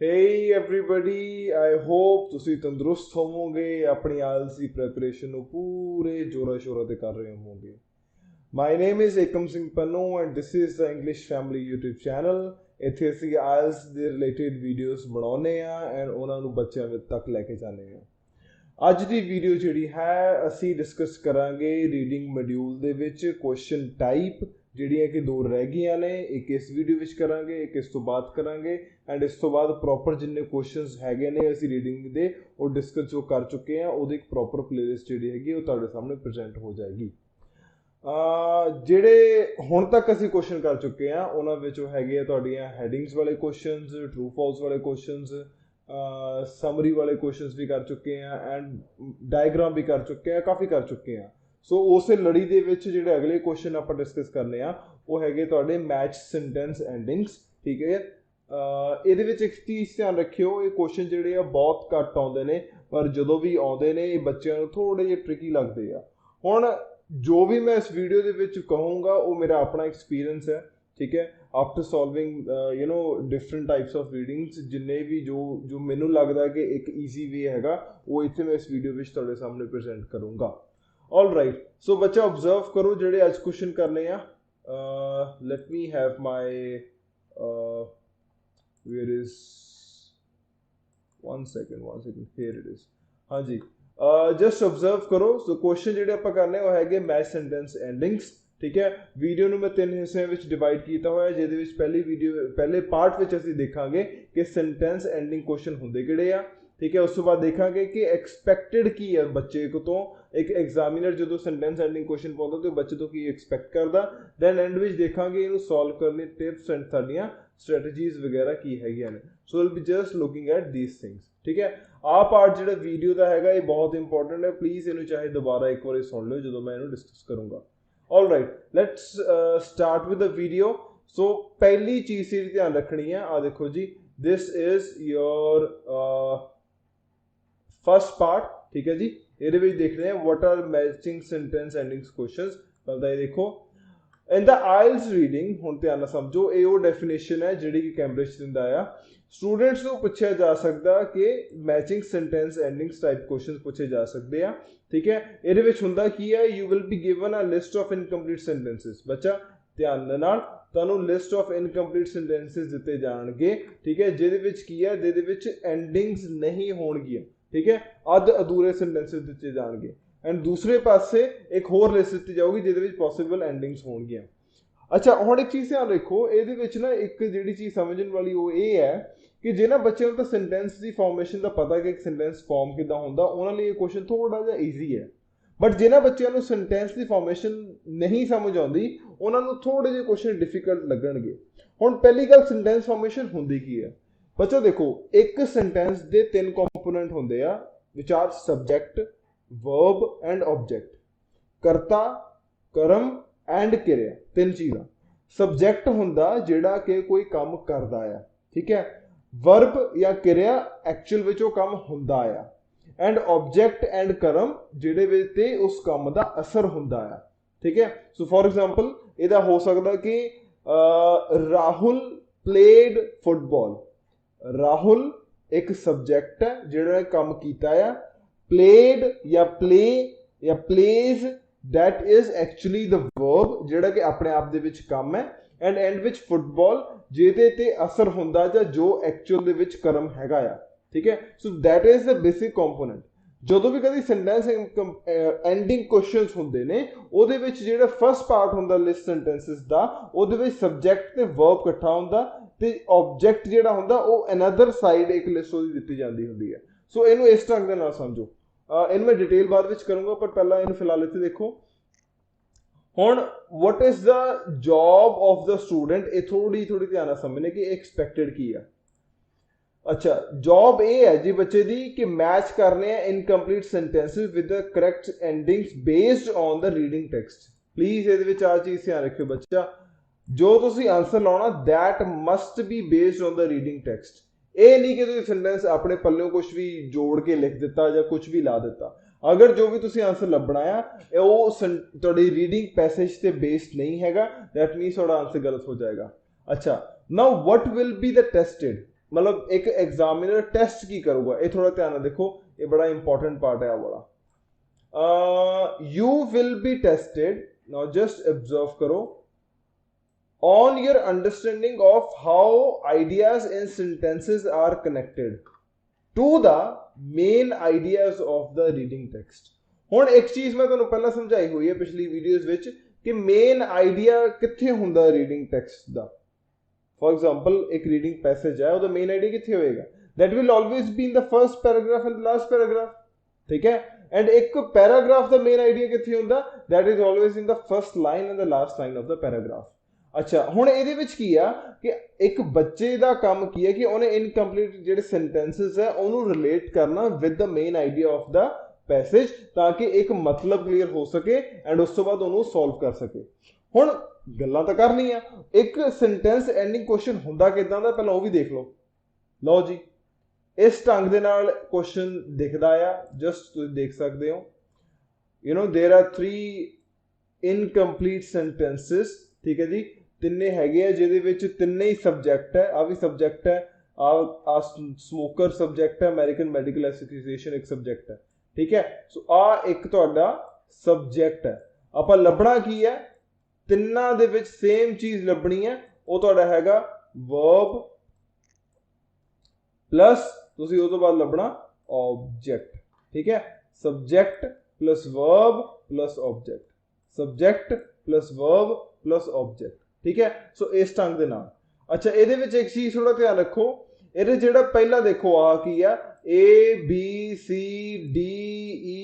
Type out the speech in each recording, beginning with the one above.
Hey everybody, I hope ਤੁਸੀਂ ਤੰਦਰੁਸਤ ਹੋਵੋਗੇ ਆਪਣੀ IELTS ਦੀ ਪ੍ਰੈਪਰੇਸ਼ਨ ਨੂੰ ਪੂਰੇ ਜੋਰਾਂ ਸ਼ੋਰਾਂ ਤੇ ਕਰ ਰਹੇ ਹੋਵੋਗੇ। My name is Ekam Singh Pannu and this is the English Family YouTube channel। ਇੱਥੇ ਅਸੀਂ IELTS ਦੇ ਰਿਲੇਟਡ ਵੀਡੀਓਜ਼ ਬਣਾਉਂਦੇ ਆ ਐਂਡ ਉਹਨਾਂ ਨੂੰ ਬੱਚਿਆਂ ਤੱਕ ਲੈ ਕੇ ਜਾਂਦੇ ਆ। ਅੱਜ ਦੀ ਵੀਡੀਓ ਜਿਹੜੀ ਹੈ ਅਸੀਂ ਡਿਸਕਸ ਕਰਾਂਗੇ ਰੀਡਿੰਗ ਮੋਡਿਊਲ ਦੇ ਵਿੱਚ ਕੁਐਸਚਨ ਟਾਈਪ ਜਿਹੜੀਆਂ ਕਿ ਦੋ ਰਹਿ ਗਈਆਂ ਨੇ। ਇੱਕ ਇਸ ਵੀਡੀਓ ਵਿੱਚ ਕਰਾਂਗੇ, ਇੱਕ ਇਸ ਤੋਂ ਬਾਅਦ ਕਰਾਂਗੇ ਐਂਡ ਇਸ ਤੋਂ ਬਾਅਦ ਪ੍ਰੋਪਰ ਜਿੰਨੇ ਕੁਐਸਚਨਸ ਹੈਗੇ ਨੇ ਅਸੀਂ ਰੀਡਿੰਗ ਦੇ ਉਹ ਡਿਸਕਸ ਜੋ ਕਰ ਚੁੱਕੇ ਆ ਉਹਦੀ ਇੱਕ ਪ੍ਰੋਪਰ ਪਲੇਲਿਸਟ ਜਿਹੜੀ ਹੈਗੀ ਉਹ ਤੁਹਾਡੇ ਸਾਹਮਣੇ ਪ੍ਰੈਜ਼ੈਂਟ ਹੋ ਜਾਏਗੀ। ਜਿਹੜੇ ਹੁਣ ਤੱਕ ਅਸੀਂ ਕੁਐਸਚਨ ਕਰ ਚੁੱਕੇ ਆ ਉਹਨਾਂ ਵਿੱਚੋਂ ਹੈਗੇ ਆ ਤੁਹਾਡੀਆਂ ਹੈਡਿੰਗਸ ਵਾਲੇ ਕੁਐਸਚਨਸ, ਟਰੂ ਫਾਲਸ ਵਾਲੇ ਕੁਐਸਚਨਸ, ਸਮਰੀ ਵਾਲੇ ਕੁਐਸਚਨਸ ਵੀ ਕਰ ਚੁੱਕੇ ਆ ਐਂਡ ਡਾਇਗਰਾਮ ਵੀ ਕਰ ਚੁੱਕੇ ਆ, ਕਾਫੀ ਕਰ ਚੁੱਕੇ ਆ। ਸੋ ਉਸੇ ਲੜੀ ਦੇ ਵਿੱਚ ਜਿਹੜੇ ਅਗਲੇ ਕੁਐਸਚਨ ਆਪਾਂ ਡਿਸਕਸ ਕਰਨੇ ਆ ਉਹ ਹੈਗੇ ਤੁਹਾਡੇ ਮੈਚ ਸੈਂਟੈਂਸ ਐਂਡਿੰਗਸ। ਠੀਕ ਹੈ, ਇਹਦੇ ਵਿੱਚ ਇੱਕ ਚੀਜ਼ ਧਿਆਨ ਰੱਖਿਓ, ਇਹ ਕੁਐਸਚਨ ਜਿਹੜੇ ਆ ਬਹੁਤ ਘੱਟ ਆਉਂਦੇ ਨੇ ਪਰ ਜਦੋਂ ਵੀ ਆਉਂਦੇ ਨੇ ਇਹ ਬੱਚਿਆਂ ਨੂੰ ਥੋੜੇ ਜਿਹੇ ਟ੍ਰਿਕੀ ਲੱਗਦੇ ਆ। ਹੁਣ ਜੋ ਵੀ ਮੈਂ ਇਸ ਵੀਡੀਓ ਦੇ ਵਿੱਚ ਕਹੂੰਗਾ ਉਹ ਮੇਰਾ ਆਪਣਾ ਐਕਸਪੀਰੀਅੰਸ ਹੈ। ਠੀਕ ਹੈ, after solving different types of readings ਜਿੰਨੇ ਵੀ ਜੋ ਮੈਨੂੰ ਲੱਗਦਾ ਕਿ ਇੱਕ ਈਜ਼ੀ ਵੇ ਹੈਗਾ ਉਹ ਇੱਥੇ ਮੈਂ ਇਸ ਵੀਡੀਓ ਵਿੱਚ ਤੁਹਾਡੇ ਸਾਹਮਣੇ ਪ੍ਰੈਜ਼ੈਂਟ ਕਰੂੰਗਾ। ਆਲ ਰਾਈਟ, ਸੋ ਬੱਚਾ ਆਬਜ਼ਰਵ ਕਰੋ ਜਿਹੜੇ ਅੱਜ ਕੁਐਸਚਨ ਕਰਨੇ ਆ। Let me have my where is one second here it is। हाँ जी, जस्ट ऑब्जर्व करो। सो क्वेश्चन ਜਿਹੜੇ ਆਪਾਂ ਕਰਨੇ ਉਹ ਹੈਗੇ ਮੈਚ ਸੈਂਟੈਂਸ ਐਂਡਿੰਗਸ। ਠੀਕ ਹੈ, ਵੀਡੀਓ ਨੂੰ ਮੈਂ 3 ਹਿੱਸਿਆਂ ਵਿੱਚ ਡਿਵਾਈਡ ਕੀਤਾ ਹੋਇਆ ਜਿਹਦੇ ਵਿੱਚ ਪਹਿਲੇ ਪਾਰਟ ਵਿੱਚ ਅਸੀਂ ਦੇਖਾਂਗੇ ਕਿ ਸੈਂਟੈਂਸ ਐਂਡਿੰਗ ਕੁਐਸਚਨ ਹੁੰਦੇ ਕਿਹੜੇ ਆ। ਠੀਕ ਹੈ, ਉਸ ਤੋਂ ਬਾਅਦ ਦੇਖਾਂਗੇ ਕਿ ਐਕਸਪੈਕਟਡ ਕੀ ਹੈ ਬੱਚੇ ਤੋਂ। ਇੱਕ ਐਗਜ਼ਾਮੀਨਰ ਜਦੋਂ ਸੈਂਟੈਂਸ ਐਂਡਿੰਗ ਕੁਐਸਚਨ ਪਾਉਂਦਾ ਤੇ ਬੱਚੇ ਤੋਂ ਕੀ ਐਕਸਪੈਕਟ ਕਰਦਾ। ਦੈਨ ਐਂਡ ਵਿੱਚ ਦੇਖਾਂਗੇ ਇਹਨੂੰ ਸੋਲਵ ਕਰਨ ਲਈ ਟਿਪਸ ਐਂਡ ਸਾਡੀਆਂ ਸਟ੍ਰੈਟਜੀਜ਼ ਵਗੈਰਾ ਕੀ ਹੈਗੀਆਂ ਨੇ। So will be just looking at these things. ਠੀਕ ਹੈ, ਆਹ ਪਾਰਟ ਜਿਹੜਾ ਵੀਡੀਓ ਦਾ ਹੈਗਾ ਇਹ ਬਹੁਤ ਇੰਪੋਰਟੈਂਟ ਹੈ, ਪਲੀਜ਼ ਇਹਨੂੰ ਚਾਹੇ ਦੁਬਾਰਾ ਇੱਕ ਵਾਰੀ ਸੁਣ ਲਿਓ ਜਦੋਂ ਮੈਂ ਇਹਨੂੰ ਡਿਸਕਸ ਕਰੂੰਗਾ। All right, let's start with the video. So ਪਹਿਲੀ ਚੀਜ਼ ਦੀ ਧਿਆਨ ਰੱਖਣੀ ਹੈ, ਆ ਦੇਖੋ ਜੀ, this is your first part. ਠੀਕ ਹੈ ਜੀ, ਇਹਦੇ ਵਿੱਚ ਦੇਖਦੇ ਹਾਂ what are matching sentence endings questions. ਪਹਿਲਾਂ ਇਹ ਦੇਖੋ ਇਨ ਦਾ ਆਇਲਸ ਰੀਡਿੰਗ, ਹੁਣ ਧਿਆਨ ਨਾਲ ਸਮਝੋ, ਇਹ ਉਹ ਡੈਫੀਨੇਸ਼ਨ ਹੈ ਜਿਹੜੀ ਕਿ ਕੈਂਬਰਿਜ ਦਿੰਦਾ ਆ। ਸਟੂਡੈਂਟਸ ਨੂੰ ਪੁੱਛਿਆ ਜਾ ਸਕਦਾ ਕਿ ਮੈਚਿੰਗ ਸੈਂਟੈਂਸ ਐਂਡਿੰਗਸ ਟਾਈਪ ਕੁਐਸਚਨਸ ਪੁੱਛੇ ਜਾ ਸਕਦੇ ਆ। ਠੀਕ ਹੈ, ਇਹਦੇ ਵਿੱਚ ਹੁੰਦਾ ਕੀ ਹੈ, you will be given a list of incomplete sentences. ਬੱਚਾ ਧਿਆਨ ਨਾਲ, ਤੁਹਾਨੂੰ ਲਿਸਟ ਆਫ ਇਨਕੰਪਲੀਟ ਸੈਂਟੈਂਸਸ ਦਿੱਤੇ ਜਾਣਗੇ। ਠੀਕ ਹੈ, ਜਿਹਦੇ ਵਿੱਚ ਕੀ ਹੈ, ਜਿਹਦੇ ਵਿੱਚ ਐਂਡਿੰਗਸ ਨਹੀਂ ਹੋਣਗੀਆਂ। ਠੀਕ ਹੈ, ਅੱਧ ਅਧੂਰੇ ਸੈਂਟੈਂਸਸ ਦਿੱਤੇ ਜਾਣਗੇ ਐਂਡ ਦੂਸਰੇ ਪਾਸੇ ਇੱਕ ਹੋਰ ਲਿਸਟ ਦਿੱਤੀ ਜਾਊਗੀ ਜਿਹਦੇ ਵਿੱਚ ਪੋਸੀਬਲ ਐਂਡਿੰਗਸ ਹੋਣਗੀਆਂ। ਅੱਛਾ, ਹੁਣ ਇੱਕ ਚੀਜ਼ ਧਿਆਨ ਰੱਖੋ, ਇਹਦੇ ਵਿੱਚ ਨਾ ਇੱਕ ਜਿਹੜੀ ਚੀਜ਼ ਸਮਝਣ ਵਾਲੀ ਉਹ ਇਹ ਹੈ ਕਿ ਜੇ ਨਾ ਬੱਚਿਆਂ ਨੂੰ ਤਾਂ ਸੈਂਟੈਂਸ ਦੀ ਫਾਰਮੇਸ਼ਨ ਦਾ ਪਤਾ ਕਿ ਇੱਕ ਸੈਂਟੈਂਸ ਫਾਰਮ ਕਿੱਦਾਂ ਹੁੰਦਾ, ਉਹਨਾਂ ਲਈ ਇਹ ਕੁਐਸਚਨ ਥੋੜਾ ਜਿਹਾ ਈਜ਼ੀ ਹੈ। ਬਟ ਜਿਹਨਾਂ ਬੱਚਿਆਂ ਨੂੰ ਸੈਂਟੈਂਸ ਦੀ ਫਾਰਮੇਸ਼ਨ ਨਹੀਂ ਸਮਝ ਆਉਂਦੀ ਉਹਨਾਂ ਨੂੰ ਥੋੜੇ ਜਿਹੇ ਕੁਐਸਚਨ ਡਿਫਿਕਲਟ ਲੱਗਣਗੇ। ਹੁਣ ਪਹਿਲੀ ਗੱਲ, ਸੈਂਟੈਂਸ ਫਾਰਮੇਸ਼ਨ ਹੁੰਦੀ ਕੀ ਹੈ ਬੱਚੋ? ਦੇਖੋ, ਇੱਕ ਸੈਂਟੈਂਸ ਦੇ 3 ਕੰਪੋਨੈਂਟ ਹੁੰਦੇ ਆ which are subject, verb and object. ਕਰਤਾ, ਕਰਮ ਐਂਡ ਕਿਰਿਆ, 3 ਚੀਜ਼ਾਂ। ਸਬਜੈਕਟ ਹੁੰਦਾ ਜਿਹੜਾ ਕਿ ਕੋਈ ਕੰਮ ਕਰਦਾ ਆ। ਠੀਕ ਹੈ, ਵਰਬ ਜਾਂ ਕਿਰਿਆ ਐਕਚੁਅਲ ਵਿੱਚ ਉਹ ਕੰਮ ਹੁੰਦਾ ਆ ਐਂਡ ਆਬਜੈਕਟ ਐਂਡ ਕਰਮ ਜਿਹੜੇ ਵਿੱਚ ਤੇ ਉਸ ਕੰਮ ਦਾ ਅਸਰ ਹੁੰਦਾ ਆ। ਠੀਕ ਹੈ, ਸੋ ਫॉर ਐਗਜ਼ਾਮਪਲ ਇਹਦਾ ਹੋ ਸਕਦਾ ਕਿ ਰਾਹੁਲ ਪਲੇਡ ਫੁੱਟਬਾਲ। ਰਾਹੁਲ ਇੱਕ ਸਬਜੈਕਟ ਹੈ ਜਿਹੜਾ ਕੰਮ ਕੀਤਾ ਆ। ਪਲੇਡ ਜਾਂ ਪਲੇ ਜਾਂ plays that is actually the verb ਜਿਹੜਾ ਕਿ ਆਪਣੇ ਆਪ ਦੇ ਵਿੱਚ ਕੰਮ ਹੈ ਐਂਡ ਐਂਡ ਵਿੱਚ ਫੁੱਟਬਾਲ ਜਿਹਦੇ ਤੇ ਅਸਰ ਹੁੰਦਾ ਜਾਂ ਜੋ ਐਕਚੁਅਲ ਦੇ ਵਿੱਚ ਕਰਮ ਹੈਗਾ ਆ। ਠੀਕ ਹੈ, ਸੋ that is the basic component। ਜਦੋਂ ਵੀ ਕਦੀ ਸੈਂਟੈਂਸ ਐਂਡਿੰਗ ਕੁਐਸਚਨਸ ਹੁੰਦੇ ਨੇ ਉਹਦੇ ਵਿੱਚ ਜਿਹੜਾ ਫਸਟ ਪਾਰਟ ਹੁੰਦਾ ਲਿਸਟ ਸੈਂਟੈਂਸਸ ਦਾ, ਉਹਦੇ ਵਿੱਚ ਸਬਜੈਕਟ ਤੇ ਵਰਬ ਇਕੱਠਾ ਹੁੰਦਾ ਤੇ ਆਬਜੈਕਟ ਜਿਹੜਾ ਹੁੰਦਾ ਉਹ ਅਨਦਰ ਸਾਈਡ ਇੱਕ ਲਿਸਟ ਉਹਦੀ ਦਿੱਤੀ ਜਾਂਦੀ ਹੁੰਦੀ ਹੈ। ਸੋ ਇਹਨੂੰ ਇਸ ਢੰਗ ਦੇ ਨਾਲ ਸਮਝੋ। ਇਹਨੂੰ ਮੈਂ ਡਿਟੇਲ ਬਾਅਦ ਵਿੱਚ ਕਰੂੰਗਾ ਪਰ ਪਹਿਲਾਂ ਇਹਨੂੰ ਫਿਲਹਾਲ ਇੱਥੇ ਦੇਖੋ। ਹੁਣ what is the job of the student, ਇਹ ਥੋੜੀ ਧਿਆਨ ਨਾਲ ਸਮਝਣੇ ਕਿ ਐਕਸਪੈਕਟਡ ਕੀ ਆ। ਅੱਛਾ, ਜੌਬ ਇਹ ਹੈ ਜੀ ਬੱਚੇ ਦੀ ਕਿ ਮੈਚ ਕਰਨੇ ਆ incomplete sentences with the correct endings based on the reading text. Please ਇਹਦੇ ਵਿੱਚ ਆ ਚੀਜ਼ ਧਿਆਨ ਰੱਖਿਓ ਬੱਚਾ, ਜੋ ਤੁਸੀਂ ਆਨਸਰ ਲਾਉਣਾ that must be based on the reading text। ਇਹ ਨਹੀਂ ਕਿ ਤੁਸੀਂ ਸੈਂਟੈਂਸ ਆਪਣੇ ਪੱਲਿਓਂ ਕੁਝ ਵੀ ਜੋੜ ਕੇ ਲਿਖ ਦਿੱਤਾ ਜਾਂ ਕੁਝ ਵੀ ਲਾ ਦਿੱਤਾ। ਅਗਰ ਜੋ ਵੀ ਤੁਸੀਂ ਆਨਸਰ ਲੱਭਣਾ ਆ ਉਹ ਤੁਹਾਡੀ ਰੀਡਿੰਗ ਪੈਸੇਜ ਤੇ ਬੇਸਡ ਨਹੀਂ ਹੈਗਾ, ਦੈਟ ਮੀਨਸ ਤੁਹਾਡਾ ਆਨਸਰ ਗਲਤ ਹੋ ਜਾਏਗਾ। ਅੱਛਾ, ਨਾਓ what will be the tested? मतलब एक एग्जामिनर टेस्ट की करूगा, ये थोड़ा ध्यान देखो, ये बड़ा इंपॉर्टेंट पार्ट है वाला। You will be tested, now just observe करो, on your understanding of how ideas in sentences are connected to the main ideas of the reading text। ਹੁਣ ਇੱਕ ਚੀਜ਼ ਮੈਂ ਤੁਹਾਨੂੰ ਪਹਿਲਾਂ ਸਮਝਾਈ ਹੋਈ ਹੈ ਪਿਛਲੀ ਵੀਡੀਓਜ਼ ਵਿੱਚ ਕਿ ਮੇਨ ਆਈਡੀਆ ਕਿੱਥੇ ਹੁੰਦਾ reading text the. For example ਇੱਕ ਰੀਡਿੰਗ ਪੈਸੇਜ ਹੈ, ਉਹਦਾ ਮੇਨ ਆਈਡੀਆ ਕਿੱਥੇ ਹੋਏਗਾ? that will always be in the first paragraph and the last paragraph, ਠੀਕ ਹੈ। and ਇੱਕ ਪੈਰਾਗ੍ਰਾਫ ਦਾ ਮੇਨ ਆਈਡੀਆ ਕਿੱਥੇ ਹੁੰਦਾ? that is always in the first line and the last line of the paragraph। ਅੱਛਾ, ਹੁਣ ਇਹਦੇ ਵਿੱਚ ਕੀ ਆ ਕਿ ਇੱਕ ਬੱਚੇ ਦਾ ਕੰਮ ਕੀ ਹੈ ਕਿ ਉਹਨੇ ਇਨਕੰਪਲੀਟ ਜਿਹੜੇ ਸੈਂਟੈਂਸਸ ਹੈ ਉਹਨੂੰ ਰਿਲੇਟ ਕਰਨਾ with the main idea of the passage, ਤਾਂ ਕਿ ਇੱਕ ਮਤਲਬ ਕਲੀਅਰ ਹੋ ਸਕੇ ਐਂਡ ਉਸ ਤੋਂ ਬਾਅਦ ਉਹਨੂੰ ਸੋਲਵ ਕਰ ਸਕੇ। ਹੁਣ ਗੱਲਾਂ ਤਾਂ ਕਰਨੀਆਂ, ਇੱਕ ਸੈਂਟੈਂਸ ਐਂਡਿੰਗ ਕੁਐਸਚਨ ਹੁੰਦਾ ਕਿਦਾਂ ਦਾ ਪਹਿਲਾਂ ਉਹ ਵੀ ਦੇਖ ਲਓ। ਲਓ ਜੀ, ਇਸ ਢੰਗ ਦੇ ਨਾਲ ਕੁਐਸਚਨ ਦਿਖਦਾ ਆ, ਜਸਟ ਤੁਸੀਂ ਦੇਖ ਸਕਦੇ ਹੋ। You know there are 3 incomplete sentences, ਠੀਕ ਹੈ ਜੀ। ਤਿੰਨੇ ਹੈਗੇ ਆ ਜਿਹਦੇ ਵਿੱਚ ਤਿੰਨੇ ਹੀ ਸਬਜੈਕਟ ਹੈ, ਆ ਵੀ ਸਬਜੈਕਟ ਹੈ, ਆ ਸਮੋਕਰ ਸਬਜੈਕਟ ਹੈ, ਅਮਰੀਕਨ ਮੈਡੀਕਲ ਐਸੋਸੀਏਸ਼ਨ ਇੱਕ ਸਬਜੈਕਟ ਹੈ, ਠੀਕ ਹੈ। ਸੋ ਆ ਇੱਕ ਤੁਹਾਡਾ ਸਬਜੈਕਟ ਹੈ। ਆਪਾਂ ਲੱਭਣਾ ਕੀ ਹੈ? ਤਿੰਨਾਂ ਦੇ ਵਿੱਚ ਸੇਮ ਚੀਜ਼ ਲੱਭਣੀ ਹੈ, ਉਹ ਤੁਹਾਡਾ ਹੈਗਾ ਵਰਬ ਪਲੱਸ ਤੁਸੀਂ ਉਹ ਤੋਂ ਬਾਅਦ ਲੱਭਣਾ ਆਬਜੈਕਟ, ਠੀਕ ਹੈ। Subject plus verb plus object, subject plus verb plus object, ठीक है। सो इस ढंग के नाल। अच्छा, ये एक चीज थोड़ा ध्यान रखो, ये जो पहला देखो आ की है A B C D E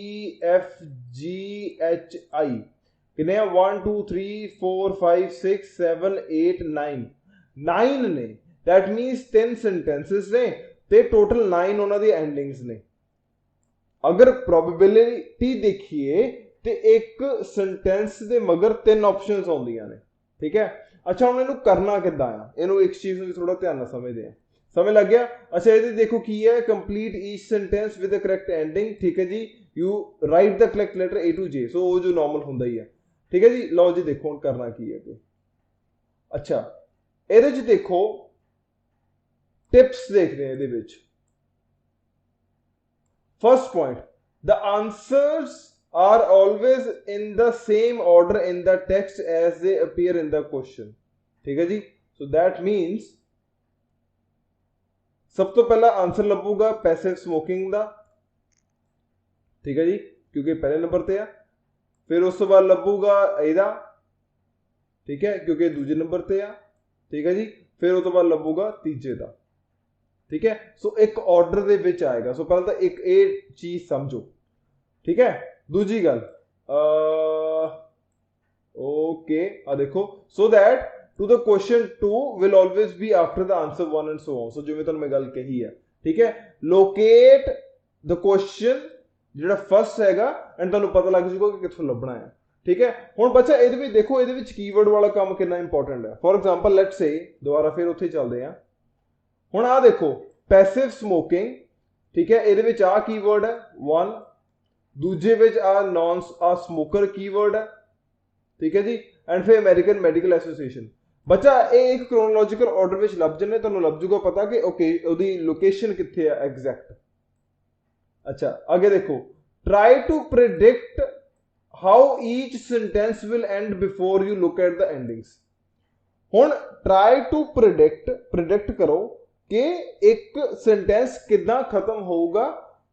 F G H I, कितने 1 2 3 4 5 6 7 8 9 ने, दैट मीन्स 10 सेंटेंसेस ने ते टोटल 9 उन्होंने दी एंडिंग्स ने। अगर प्रोबेबिलिटी देखिए तो एक सेंटेंस दे मगर 3 ऑप्शंस आउंदियां ने, ठीक है। अच्छा, हम इन्हू करना किद्दां आ, इन्हू एक चीज नूं थोड़ा ध्यान नाल समझदे आ, समझ लग गया? अच्छा, ये देखो की है, complete each sentence with the correct ending, ठीक है जी। You write the correct letter A to J, so वो जो नॉर्मल हुंदा ही है, ठीक है जी। लो जी, देखो हुण करना की है कि अच्छा ਇਹਦੇ ਚ देखो टिप्स देखते हैं ਇਹਦੇ ਵਿੱਚ। First point, the answers are always in the same order in the text as they appear in the question, ठीक है जी। so that means सब तो पहला आंसर लभूगा पैसिव स्मोकिंग दा, ठीक है जी, क्योंकि पहले नंबर ते आ। फिर उस तो बाद लभूगा एदा, ठीक है, क्योंकि दूजे नंबर ते आ, ठीक है जी। फिर उस तो बाद लभूगा तीजे दा, ठीक है। सो एक ऑर्डर दे विच आएगा। सो पहले तो एक ये चीज समझो, ठीक है। दूजी गल ओके, आ देखो, so that to the question 2 will always be after the answer 1 and so on. So जिवें तुहानूं मैं गल कही है, ठीक है। लोकेट द क्वेश्चन जिहड़ा फर्स्ट हैगा एंड तुहानूं पता लग जूगा कि कित्थों लभना है, ठीक है। हुण बच्चा इहदे विच देखो, इहदे विच कीवर्ड वाला काम कितना इंपॉर्टेंट है। फॉर एग्जांपल लेट्स से दोबारा फिर उत्थे चलदे हां। हुण आ देखो पैसिव स्मोकिंग, ठीक है, इहदे विच आ कीवर्ड है 1, दूजे विच आ नॉन आ स्मोकर कीवर्ड है, ठीक है जी। एंड फिर अमेरिकन मेडिकल एसोसीएशन। बच्चा ये एक क्रोनोलॉजिकल ऑर्डर विच लभ जने, तुहानूं लभ जूगा पता कि ओके ओदी लोकेशन कित्थे है एग्जैक्ट। अच्छा, आगे देखो, try to predict how each sentence will end before you look at the endings. हुण ट्राई टू प्रिडिक्ट करो कि एक सेंटेंस किदां खत्म होगा,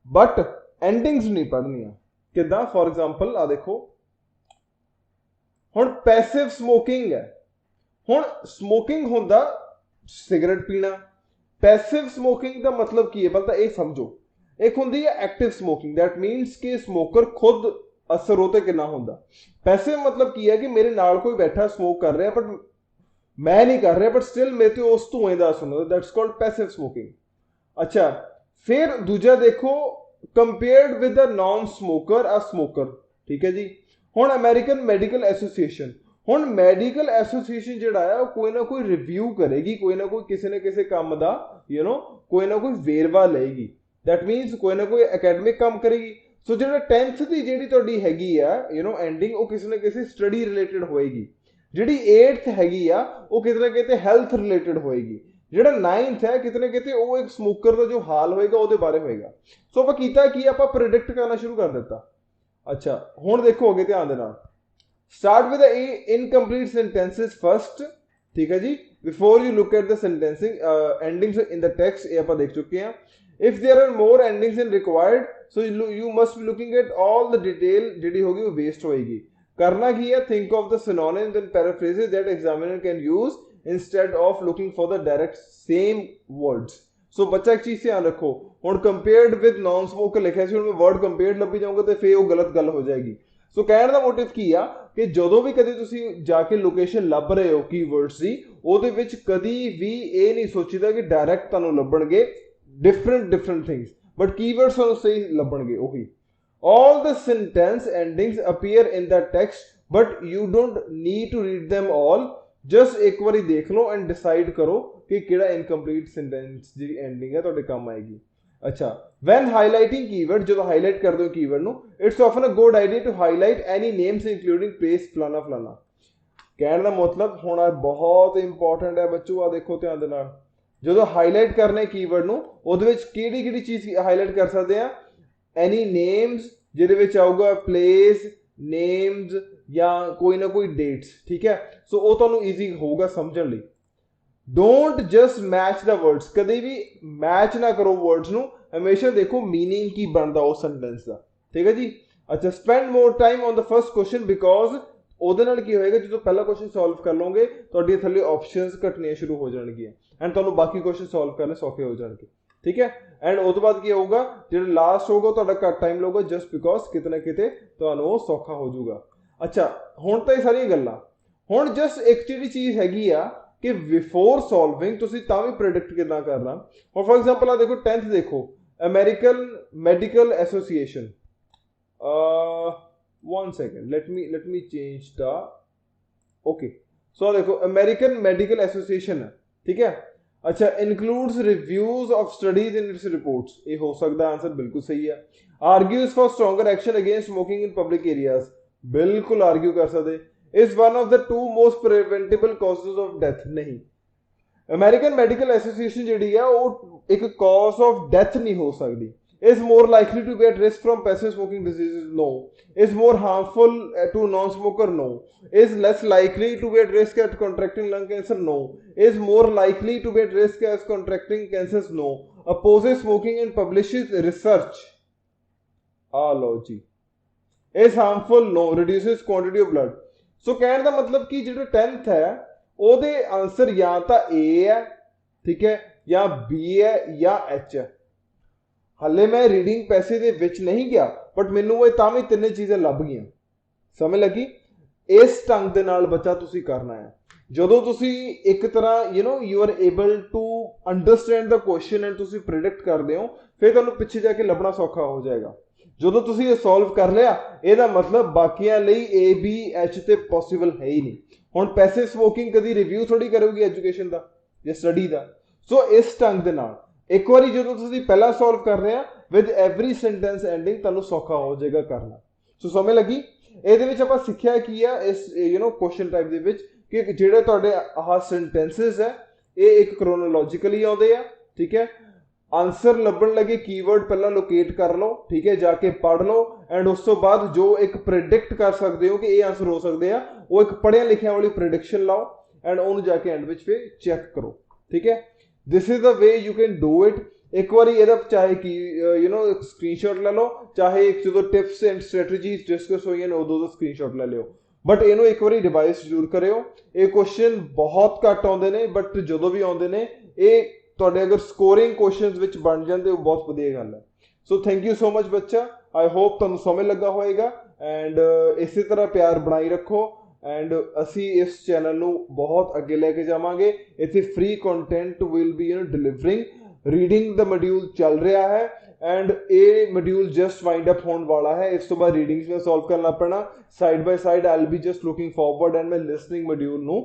बट एंडिंग्स नहीं पढ़नियां किदां। फॉर एग्जांपल आ देखो, हुण पैसिव स्मोकिंग है, हुण स्मोकिंग हुंदा सिगरेट पीना। पैसिव स्मोकिंग का मतलब की है पहले तो ये समझो। एक हुंदी है एक्टिव स्मोकिंग, दैट मीनस कि स्मोकर खुद असर होते कितना हुंदा। पैसिव मतलब की है कि मेरे नाल कोई बैठा स्मोक कर रहा है बट मैं नहीं कर रहा, बट स्टिल मेरे तो उस धुएं दा असर होंदा, दैट्स कॉल्ड पैसिव स्मोकिंग। अच्छा, फिर दूजा देखो, compared with the non smoker a smoker, ठीक है जी। हुण अमेरिकन मेडिकल एसोसीएशन, हुण मेडिकल एसोसीएशन जिहड़ा है कोई ना कोई रिव्यू करेगी, कोई ना कोई किसी न किसी काम दा यू नो कोई ना कोई वेरवा लेगी, दैट मीनस कोई ना कोई एकेडमिक काम करेगी। सो जिहड़ा 10th दी जिहड़ी तुहाडी हैगी आ यू नो एंडिंग, वो किसी न किसी स्टडी रिलेटेड होएगी। जिहड़ी 8th हैगी आ वो किते ना किते हैल्थ रिलेटेड होएगी। ਜਿਹੜਾ 9th ਹੈ ਕਿਤੇ ਨਾ ਕਿਤੇ ਉਹ ਇੱਕ ਸਮੋਕਰ ਦਾ ਜੋ ਹਾਲ ਹੋਏਗਾ ਉਹਦੇ ਬਾਰੇ ਹੋਏਗਾ। ਸੋ ਆਪਾਂ ਕੀਤਾ ਕੀ, ਆਪਾਂ ਪ੍ਰਿਡਿਕਟ ਕਰਨਾ ਸ਼ੁਰੂ ਕਰ ਦਿੱਤਾ। ਅੱਛਾ ਹੁਣ ਦੇਖੋ ਅੱਗੇ ਧਿਆਨ ਦੇ ਨਾਲ, start with incomplete sentences first, ਠੀਕ ਹੈ ਜੀ, before you look at the sentencing endings in the text, ਇਹ ਆਪਾਂ ਦੇਖ ਚੁੱਕੇ ਹਾਂ। If there are more endings in required so you must be looking at all the detail ਜਿਹੜੀ ਹੋगी वो वेस्ट होएगी। करना की है, think of the synonyms and paraphrases that examiner can use instead of looking for the direct same words. सो बच्चा एक चीज ध्यान रखो, हुण कंपेयर्ड विद नॉन स्मोकर लिखिया सी, हुण मैं वर्ड कंपेयर्ड ਲੱਭੀ ਜਾਊਂਗਾ ਤੇ ਫੇਰ ਉਹ ਗਲਤ ਗੱਲ ਹੋ ਜਾਏਗੀ। ਸੋ ਕਹਿਣ ਦਾ ਮੋਟਿਵ ਕੀ ਆ ਕਿ ਜਦੋਂ ਵੀ ਕਦੇ ਤੁਸੀਂ ਜਾ ਕੇ ਲੋਕੇਸ਼ਨ ਲੱਭ ਰਹੇ ਹੋ ਕੀਵਰਡਸ ਦੀ, ਉਹਦੇ ਵਿੱਚ ਕਦੀ ਵੀ ਇਹ ਨਹੀਂ ਸੋਚੀਦਾ ਕਿ ਡਾਇਰੈਕਟ ਤੁਹਾਨੂੰ ਲੱਭਣਗੇ different things, but keywords ਤੁਹਾਨੂੰ ਸਹੀ ਲੱਭਣਗੇ ਉਹੀ। all the sentence endings appear in the text but you don't need to read them all, just ਇੱਕ ਵਾਰੀ ਦੇਖ ਲਓ and decide ਕਰੋ ਕਿ ਕਿਹੜਾ incomplete sentence ਦੀ ending ਹੈ ਤੁਹਾਡੇ ਕੰਮ ਆਏਗੀ। ਅੱਛਾ, when highlighting keyword, ਜਦੋਂ highlight ਕਰਦੇ ਹੋ keyword ਨੂੰ, it's often a good idea to highlight any names including place ਫਲਾਣਾ ਫਲਾਣਾ। ਕਹਿਣ ਦਾ ਮਤਲਬ ਹੋਣਾ ਬਹੁਤ ਇੰਪੋਰਟੈਂਟ ਹੈ ਬੱਚੋ, ਆ ਦੇਖੋ ਧਿਆਨ ਦੇ ਨਾਲ, ਜਦੋਂ ਹਾਈਲਾਈਟ ਕਰਨੇ ਕੀਵਰਡ ਨੂੰ ਉਹਦੇ ਵਿੱਚ ਕਿਹੜੀ ਕਿਹੜੀ ਚੀਜ਼ ਹਾਈਲਾਈਟ ਕਰ ਸਕਦੇ ਆ, ਐਨੀ ਨੇਮਸ ਜਿਹਦੇ ਵਿੱਚ ਆਊਗਾ ਪਲੇਸ ਨੇਮਸ ਜਾਂ ਕੋਈ ਨਾ ਕੋਈ ਡੇਟਸ, ਠੀਕ ਹੈ। ਸੋ ਉਹ ਤੁਹਾਨੂੰ ਈਜ਼ੀ ਹੋਊਗਾ ਸਮਝਣ ਲਈ। Don't just match the words, ਕਦੇ ਵੀ ਮੈਚ ਨਾ ਕਰੋ ਵਰਡਸ ਨੂੰ, ਹਮੇਸ਼ਾ ਦੇਖੋ ਮੀਨਿੰਗ ਕੀ ਬਣਦਾ ਉਸ ਸੈਂਟੈਂਸ ਦਾ, ਠੀਕ ਹੈ ਜੀ। ਅੱਛਾ, spend more time on the first question because ਉਹਦੇ ਨਾਲ ਕੀ ਹੋਏਗਾ, ਜਦੋਂ ਪਹਿਲਾ ਕੁਐਸਚਨ ਸੋਲਵ ਕਰ ਲਓਗੇ ਤੁਹਾਡੀ ਥੱਲੇ ਆਪਸ਼ਨਸ ਘਟਣੀਆਂ ਸ਼ੁਰੂ ਹੋ ਜਾਣਗੀਆਂ ਐਂਡ ਤੁਹਾਨੂੰ ਬਾਕੀ ਕੁਐਸਚਨ ਸੋਲਵ ਕਰਨੇ ਸੌਖੇ ਹੋ ਜਾਣਗੇ, ਠੀਕ ਹੈ। ਐਂਡ ਉਸ ਤੋਂ ਬਾਅਦ ਕੀ ਹੋਊਗਾ, ਜਿਹੜਾ ਲਾਸਟ ਹੋਊਗਾ ਤੁਹਾਡਾ ਘੱਟ ਟਾਈਮ ਲਊਗਾ ਜਸਟ ਬਿਕੋਜ਼ ਕਿਤੇ ਨਾ ਕਿਤੇ ਤੁਹਾਨੂੰ ਉਹ ਸੌਖਾ ਹੋ ਜਾਊਗਾ। ਅੱਛਾ, ਹੁਣ ਤਾਂ ਇਹ ਸਾਰੀਆਂ ਗੱਲਾਂ, ਹੁਣ ਜਸਟ ਇੱਕ ਜਿਹੜੀ ਚੀਜ਼ ਹੈਗੀ ਆ ਕਿ ਬਿਫੋਰ ਸੋਲਵਿੰਗ ਤੁਸੀਂ ਤਾਂ ਵੀ ਪ੍ਰੈਡਿਕਟ ਕਿੱਦਾਂ ਕਰਨਾ। ਹੁਣ ਫॉर ਐਗਜ਼ਾਮਪਲ ਆ ਦੇਖੋ 10th ਦੇਖੋ, American medical association, one second, let me change the, okay, so देखो अमेरिकन मेडिकल एसोसिएशन है, ठीक है। अच्छा, includes reviews of studies in its reports, ये हो सकता है आंसर बिल्कुल सही है। Argues for stronger action against smoking in public areas, बिल्कुल आर्ग्यू कर सकते। Is one of the 2 most preventable causes of death, नहीं, अमेरिकन मेडिकल एसोसिएशन जी है वो एक कॉज ऑफ डेथ नहीं हो सकती। is more likely to be at risk from passive smoking diseases, no. Is more harmful to non-smoker, no. Is less likely to be at risk at contracting lung cancer, no. Is more likely to be at risk as contracting cancers, no. Opposes smoking and publishes research, low ji. Is harmful, no. Reduces quantity of blood। So कहने का मतलब कि जो 10th है ਉਹਦੇ answer या तो A है, ठीक है, या B है या H है। ਹਲੇ ਮੈਂ ਰੀਡਿੰਗ ਪੈਸੇ ਦੇ ਵਿੱਚ ਨਹੀਂ ਗਿਆ ਬਟ ਮੈਨੂੰ ਇਹ ਤਾਂ ਵੀ ਤਿੰਨੇ ਚੀਜ਼ਾਂ ਲੱਭ ਗਈਆਂ, ਸਮਝ ਲੱਗੀ। ਇਸ ਢੰਗ ਦੇ ਨਾਲ ਬੱਚਾ ਤੁਸੀਂ ਕਰਨਾ ਹੈ। ਜਦੋਂ ਤੁਸੀਂ ਇੱਕ ਤਰ੍ਹਾਂ you are able to understand the question and ਤੁਸੀਂ ਪ੍ਰਿਡਿਕਟ ਕਰਦੇ ਹੋ, ਫਿਰ ਤੁਹਾਨੂੰ ਪਿੱਛੇ ਜਾ ਕੇ ਲੱਭਣਾ ਸੌਖਾ ਹੋ ਜਾਏਗਾ। ਜਦੋਂ ਤੁਸੀਂ ਇਹ ਸੋਲਵ ਕਰ ਲਿਆ ਇਹਦਾ ਮਤਲਬ ਬਾਕੀਆਂ ਲਈ A B H ਤੇ ਪੋਸੀਬਲ ਹੈ ਹੀ ਨਹੀਂ। ਹੁਣ ਪੈਸਿਵ ਸਮੋਕਿੰਗ ਕਦੀ ਰਿਵਿਊ ਥੋੜੀ ਕਰੂਗੀ ਐਜੂਕੇਸ਼ਨ ਦਾ ਜਾਂ ਸਟੱਡੀ ਦਾ। ਸੋ ਇਸ ਢੰਗ ਦੇ ਨਾਲ ਇੱਕ ਵਾਰੀ ਜਦੋਂ ਤੁਸੀਂ ਪਹਿਲਾਂ ਸੋਲਵ ਕਰ ਰਹੇ ਆ ਵਿਦ ਐਵਰੀ ਸੈਂਟੈਂਸ ਐਂਡਿੰਗ ਤੁਹਾਨੂੰ ਸੌਖਾ ਹੋ ਜਾਏਗਾ ਕਰਨਾ। ਸੋ ਸਮਝ ਲੱਗੀ। ਇਹਦੇ ਵਿੱਚ ਆਪਾਂ ਸਿੱਖਿਆ ਕੀ ਆ ਇਸ ਕੁਐਸਚਨ ਟਾਈਪ ਦੇ ਵਿੱਚ ਕਿ ਜਿਹੜੇ ਤੁਹਾਡੇ ਆਹ ਸੈਂਟੈਂਸਸ ਹੈ ਇਹ ਇੱਕ ਕ੍ਰੋਨੋਲੋਜੀਕਲੀ ਆਉਂਦੇ ਆ, ਠੀਕ ਹੈ। ਆਨਸਰ ਲੱਭਣ ਲੱਗੇ ਕੀਵਰਡ ਪਹਿਲਾਂ ਲੋਕੇਟ ਕਰ ਲਓ, ਠੀਕ ਹੈ, ਜਾ ਕੇ ਪੜ੍ਹ ਲਓ ਐਂਡ ਉਸ ਤੋਂ ਬਾਅਦ ਜੋ ਇੱਕ ਪ੍ਰਿਡਿਕਟ ਕਰ ਸਕਦੇ ਹੋ ਕਿ ਇਹ ਆਨਸਰ ਹੋ ਸਕਦੇ ਆ ਉਹ ਇੱਕ ਪੜ੍ਹਿਆ ਲਿਖਿਆ ਵਾਲੀ ਪ੍ਰਿਡਿਕਸ਼ਨ ਲਾਓ ਐਂਡ ਉਹਨੂੰ ਜਾ ਕੇ ਐਂਡ ਵਿੱਚ ਫਿਰ ਚੈੱਕ ਕਰੋ, ਠੀਕ ਹੈ। This is the way you can do it. एक बार ये चाहे कि स्क्रीनशॉट ले लो, चाहे जो टिप्स एंड स्ट्रेटजीज डिस्कस हुई हैं उदों का स्क्रीनशॉट ले लियो, बट इनू एक बार रिवाइज जरूर करियो। ये क्वेश्चन बहुत घट आते हैं बट जो भी आते हैं ये तुहाडे अगर स्कोरिंग क्वेश्चन विच बन जाते बहुत वधिया गल है। So thank you so much बच्चा, आई होप तुहानू समझ लगा होएगा एंड इसी तरह प्यार बनाई रखो एंड असी इस चैनल ਨੂੰ बहुत अगे लेके जावांगे। इत्थे free content will be delivering. Reading the module चल रहा है एंड ये मॉड्यूल जस्ट वाइंड अप होने वाला है। इस तो बाद रीडिंग्स में सॉल्व करना पैना side by side. I will be just looking forward and मैं लिसनिंग मॉड्यूल ਨੂੰ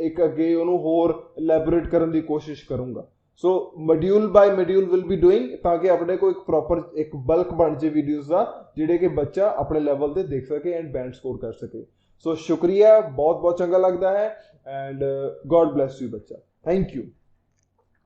एक अगे ਉਹਨੂੰ ਹੋਰ एलैबोरेट ਕਰਨ ਦੀ कोशिश करूंगा। So module by module will be doing ताकि अपने को एक प्रॉपर एक बल्क बन जाए वीडियोस का ਜਿਹੜੇ कि बच्चा अपने लैवल ਤੇ देख सके एंड बैंड स्कोर कर सके। सो शुक्रिया, बहुत बहुत चंगा लगता है एंड गॉड ब्लेस यू बच्चा, थैंक यू।